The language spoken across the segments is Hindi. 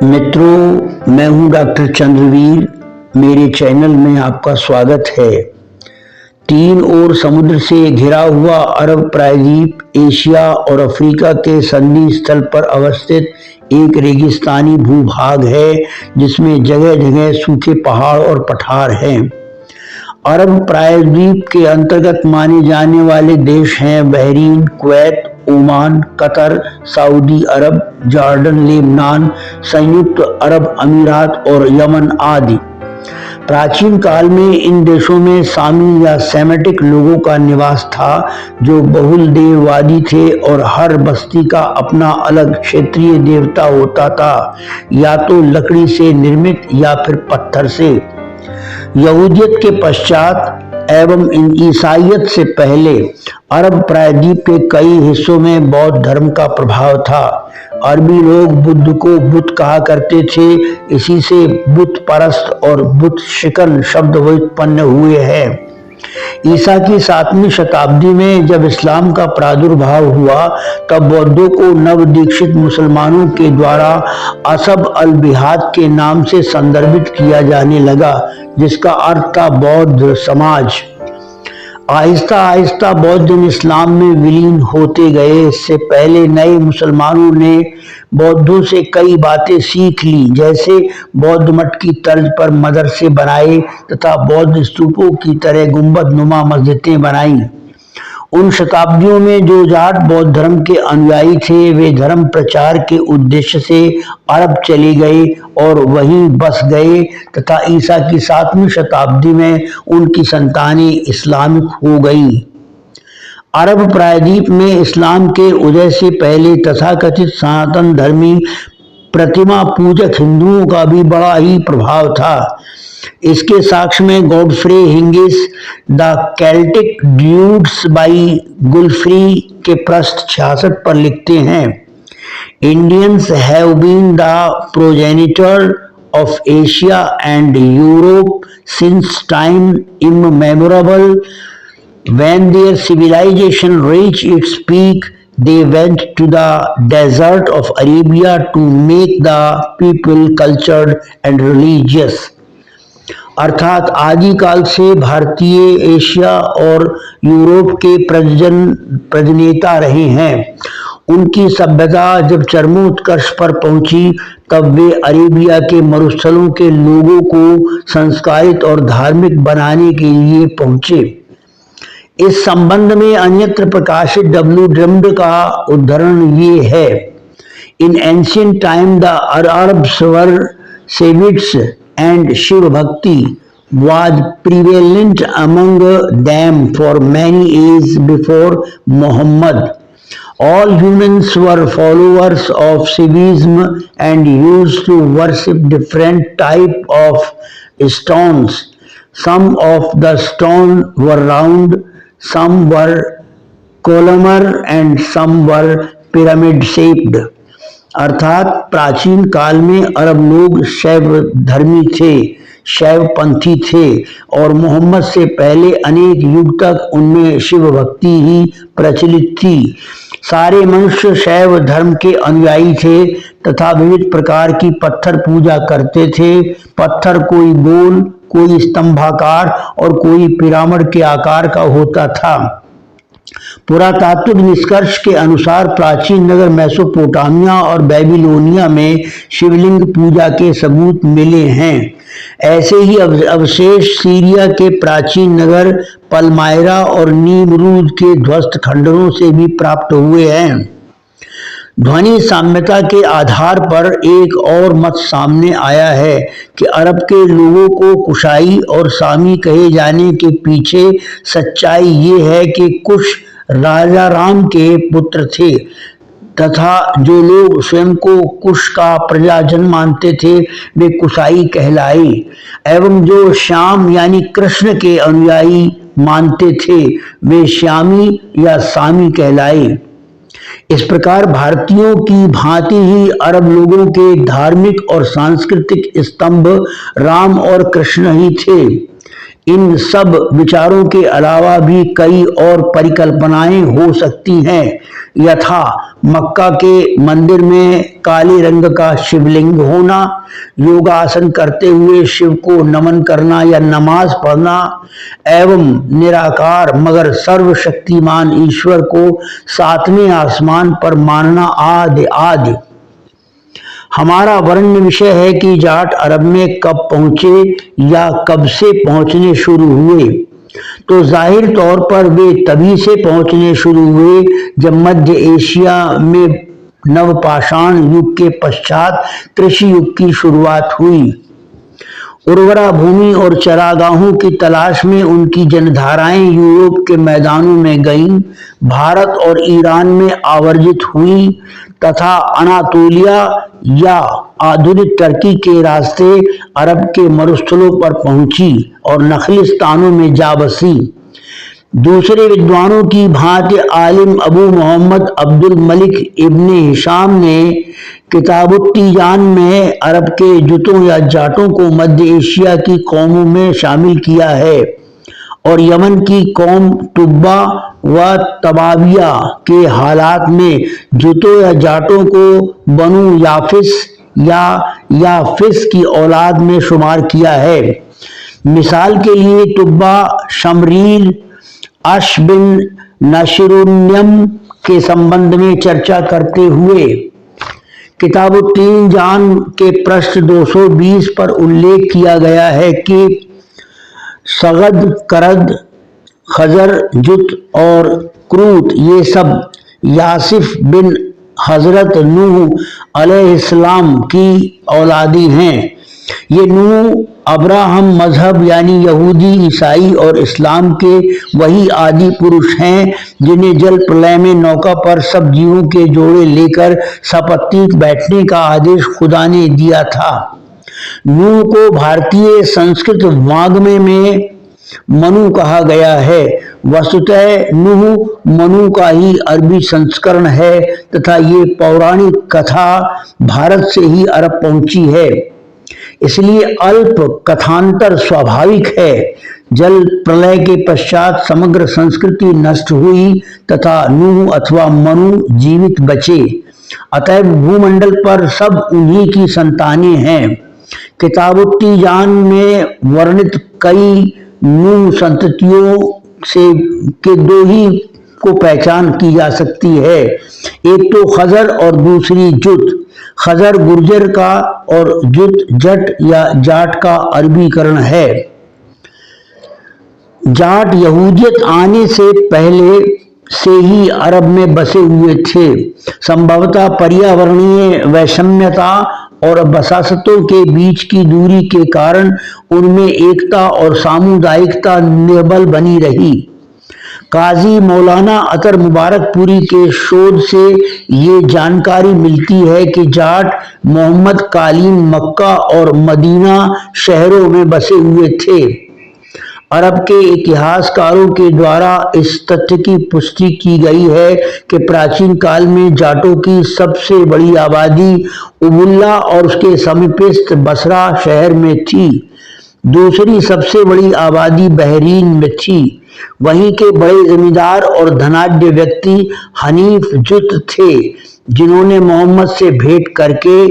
मित्रों, मैं हूं डॉक्टर चंद्रवीर। मेरे चैनल में आपका स्वागत है। तीन ओर समुद्र से घिरा हुआ अरब प्रायद्वीप एशिया और अफ्रीका के संधि स्थल पर अवस्थित एक रेगिस्तानी भूभाग है, जिसमें जगह जगह सूखे पहाड़ और पठार हैं। अरब प्रायद्वीप के अंतर्गत माने जाने वाले देश हैं Bahrain, Kuwait, Oman, Qatar, Saudi Arab, Jordan, Lebanon, संयुक्त अरब अमीरात और यमन आदि। प्राचीन काल में इन देशों में सामी या सेमेटिक लोगों का निवास था, जो बहुल देववादी थे और हर बस्ती का अपना अलग क्षेत्रीय देवता होता था, या तो लकड़ी से निर्मित या फिर पत्थर से। यहूदियत के पश्चात एवं ईसाइयत से पहले अरब प्रायद्वीप के कई हिस्सों में बौद्ध धर्म का प्रभाव था। अरबी लोग बुद्ध को बुत कहा करते थे, इसी से बुत परस्त और बुत शिकन शब्द उत्पन्न हुए हैं। ईसा की 7वीं शताब्दी में जब इस्लाम का प्रादुर्भाव हुआ, तब बौद्धों को नव दीक्षित मुसलमानों के द्वारा असब अल बिहाद के नाम से संदर्भित किया जाने लगा, जिसका अर्थ था बौद्ध समाज। आहिस्ता आहिस्ता बौद्ध इस्लाम में विलीन होते गए। इससे पहले नए मुसलमानों ने बौद्धों से कई बातें सीख ली, जैसे बौद्ध मठ की तर्ज पर मदरसे बनाए तथा बौद्ध स्तूपों की तरह गुंबद नुमा मस्जिदें बनाई। उन शताब्दियों में जो जाट बौद्ध धर्म के अनुयायी थे, वे धर्म प्रचार के उद्देश्य से अरब चले गए और वहीं बस गए तथा ईसा की 7वीं शताब्दी में उनकी संतानें इस्लामिक हो गई। अरब प्रायद्वीप में इस्लाम के उदय से पहले तथाकथित सनातन धर्मी प्रतिमा पूजक हिंदुओं का भी बड़ा ही प्रभाव था। इसके साक्ष्य में गॉडफ्रे हिंगिस द केल्टिक ड्यूड्स बाई गुलफ्री के पृष्ठ 66 पर लिखते हैं, Indians have been the progenitor of Asia and Europe since time immemorial. When their civilization reached its peak, they went to the desert of Arabia to make the people cultured and religious। अर्थात आदिकाल से भारतीय एशिया और यूरोप के प्रजनेता रहे हैं। उनकी सभ्यता जब चरमोत्कर्ष पर पहुंची, तब वे अरेबिया के मरुस्थलों के लोगों को संस्कारित और धार्मिक बनाने के लिए पहुंचे। इस संबंध में अन्यत्र प्रकाशित डब्ल्यू ड्रम्ड का उद्धरण ये है, in ancient time the Arabs were Shaivites and Shiva bhakti was prevalent among them for many years before Muhammad. All humans were followers of Shivism and used to worship different type of stones. Some of the stones were round, some were columnar and some were pyramid shaped। अर्थात प्राचीन काल में अरब लोग शैव धर्मी थे, शैव पंथी थे और मोहम्मद से पहले अनेक युग तक उनमें शिव भक्ति ही प्रचलित थी। सारे मनुष्य शैव धर्म के अनुयायी थे तथा विविध प्रकार की पत्थर पूजा करते थे। पत्थर कोई गोल, कोई स्तंभाकार और कोई पिरामिड के आकार का होता था। पुरातात्विक निष्कर्ष के अनुसार प्राचीन नगर मेसोपोटामिया और बेबीलोनिया में शिवलिंग पूजा के सबूत मिले हैं। ऐसे ही अवशेष सीरिया के प्राचीन नगर पलमायरा और नीमरूद के ध्वस्त खंडरों से भी प्राप्त हुए हैं। ध्वनि साम्यता के आधार पर एक और मत सामने आया है कि अरब के लोगों को कुशाई और सामी कहे जाने के पीछे सच्चाई ये है कि कुश राजा राम के पुत्र थे तथा जो लोग स्वयं को कुश का प्रजाजन मानते थे, वे कुशाई कहलाए, एवं जो श्याम यानी कृष्ण के अनुयायी मानते थे, वे श्यामी या सामी कहलाए। इस प्रकार भारतीयों की भांति ही अरब लोगों के धार्मिक और सांस्कृतिक स्तंभ राम और कृष्ण ही थे। इन सब विचारों के अलावा भी कई और परिकल्पनाएं हो सकती हैं, यथा मक्का के मंदिर में काले रंग का शिवलिंग होना, योगासन करते हुए शिव को नमन करना या नमाज पढ़ना एवं निराकार मगर सर्वशक्तिमान ईश्वर को सातवें आसमान पर मानना आदि आदि। हमारा वर्णन विषय है कि जाट अरब में कब पहुंचे या कब से पहुंचने शुरू हुए। तो जाहिर तौर पर वे तभी से पहुंचने शुरू हुए जब मध्य एशिया में नवपाषाण युग के पश्चात कृषि युग की शुरुआत हुई। उर्वरा भूमि और चरागाहों की तलाश में उनकी जनधाराएं यूरोप के मैदानों में गईं, भारत और ईरान में आवर्जित हुई तथा अनातोलिया या आधुनिक टर्की के रास्ते अरब के मरुस्थलों पर पहुंची और नखलिस्तानों में जा बसी। दूसरे विद्वानों की भांति आलिम अबू मोहम्मद अब्दुल मलिक इब्ने हिशाम ने किताबुत्तीजान में अरब के जुतों या जाटों को मध्य एशिया की कौमों में शामिल किया है और यमन की कौम तुब्बा व तबाविया के हालात में जुतों या जाटों को बनु याफिस या याफिस की औलाद में शुमार किया है। मिसाल के लिए तुब्बा शमरील अश बिन नशरुन्यम के संबंध में चर्चा करते हुए किताबुत्तीजान के पृष्ठ 220 पर उल्लेख किया गया है कि सगद, करद, खजर, जुत और क्रूत ये सब यासिफ बिन हजरत नूह अलैहिस्सलाम की औलादी हैं। ये नूह अब्राहम मजहब यानी यहूदी, ईसाई और इस्लाम के वही आदि पुरुष हैं जिन्हें जल प्रलय में नौका पर सब जीवों के जोड़े लेकर सपत्नीक बैठने का आदेश खुदा ने दिया था। नूह को भारतीय संस्कृत वाङ्मय में मनु कहा गया है। वस्तुतः नूह मनु का ही अरबी संस्करण है तथा ये पौराणिक कथा भारत से ही अरब पहुंची है, इसलिए अल्प कथांतर स्वाभाविक है। जल प्रलय के पश्चात समग्र संस्कृति नष्ट हुई तथा नूह अथवा मनु जीवित बचे, अतएव भूमंडल पर सब उन्हीं की संतानें हैं। किताबुत्तीजान में वर्णित कई नूह संततियों से के दो ही को पहचान की जा सकती है, एक तो खजर और दूसरी जुत। खजर गुर्जर का और जुत जट या जाट का अरबीकरण है। जाट यहूदियत आने से पहले से ही अरब में बसे हुए थे। संभवतः पर्यावरणीय वैषम्यता और बसासतों के बीच की दूरी के कारण उनमें एकता और सामुदायिकता निर्बल बनी रही। काजी मौलाना अतर मुबारकपुरी के शोध से ये जानकारी मिलती है कि जाट मोहम्मद कालीन मक्का और मदीना शहरों में बसे हुए थे। अरब के इतिहासकारों के द्वारा इस तथ्य की पुष्टि की गई है कि प्राचीन काल में जाटों की सबसे बड़ी आबादी उबुल्ला और उसके समीपस्थ बसरा शहर में थी। दूसरी सबसे बड़ी आबादी बहरीन में थी। वहीं के बड़े जमींदार और धनाढ्य व्यक्ति हनीफ जुत थे, जिन्होंने मोहम्मद से भेंट करके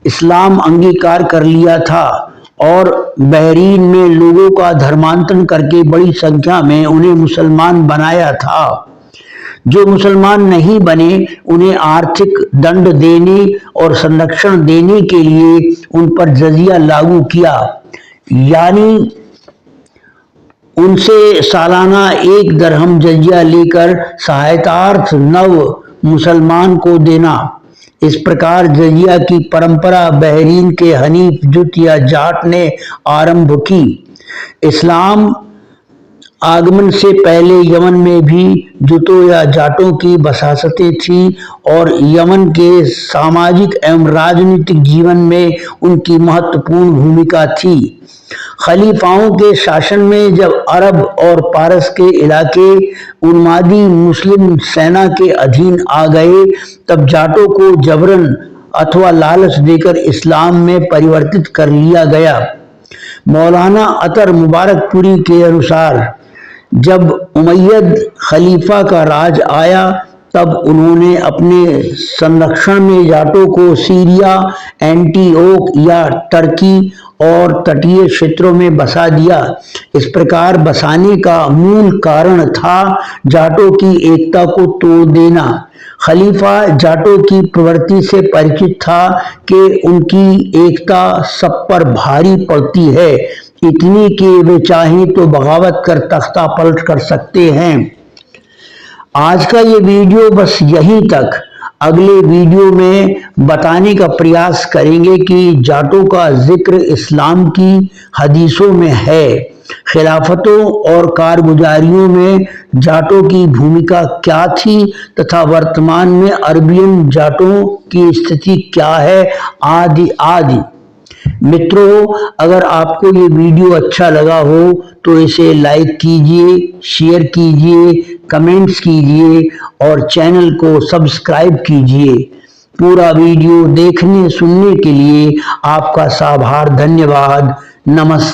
इस्लाम अंगीकार कर लिया था और बहरीन में लोगों का धर्मांतरण करके बड़ी संख्या में उन्हें मुसलमान बनाया था। जो मुसलमान नहीं बने उन्हें आर्थिक दंड देने और संरक्षण देने के लिए उन पर जजिया लागू किया, यानी उनसे सालाना 1 दरहम जजिया लेकर सहायतार्थ नव मुसलमान को देना। इस प्रकार जजिया की परंपरा बहरीन के हनीफ जुत या जाट ने आरंभ की। इस्लाम आगमन से पहले यमन में भी जुतों या जाटों की बसासतें थीं और यमन के सामाजिक एवं राजनीतिक जीवन में उनकी महत्वपूर्ण भूमिका थी। खलीफाओं के शासन में जब अरब और पारस के इलाके उन्मादी मुस्लिम सेना के अधीन आ गए, तब जाटों को जबरन अथवा लालच देकर इस्लाम में परिवर्तित कर लिया गया। मौलाना अतर मुबारकपुरी के अनुसार जब उमैयद खलीफा का राज आया तब उन्होंने अपने संरक्षण में जाटों को सीरिया, एंटीओक या टर्की और तटीय क्षेत्रों में बसा दिया। इस प्रकार बसाने का मूल कारण था जाटों की एकता को तोड़ देना। खलीफा जाटों की प्रवृत्ति से परिचित था कि उनकी एकता सब पर भारी पड़ती है, इतनी कि वे चाहें तो बगावत कर तख्ता पलट कर सकते हैं। आज का ये वीडियो बस यहीं तक। अगले वीडियो में बताने का प्रयास करेंगे कि जाटों का जिक्र इस्लाम की हदीसों में है, खिलाफतों और कारगुजारियों में जाटों की भूमिका क्या थी तथा वर्तमान में अरबियन जाटों की स्थिति क्या है, आदि आदि। मित्रों, अगर आपको ये वीडियो अच्छा लगा हो तो इसे लाइक कीजिए, शेयर कीजिए, कमेंट्स कीजिए और चैनल को सब्सक्राइब कीजिए। पूरा वीडियो देखने सुनने के लिए आपका साभार धन्यवाद। नमस्ते।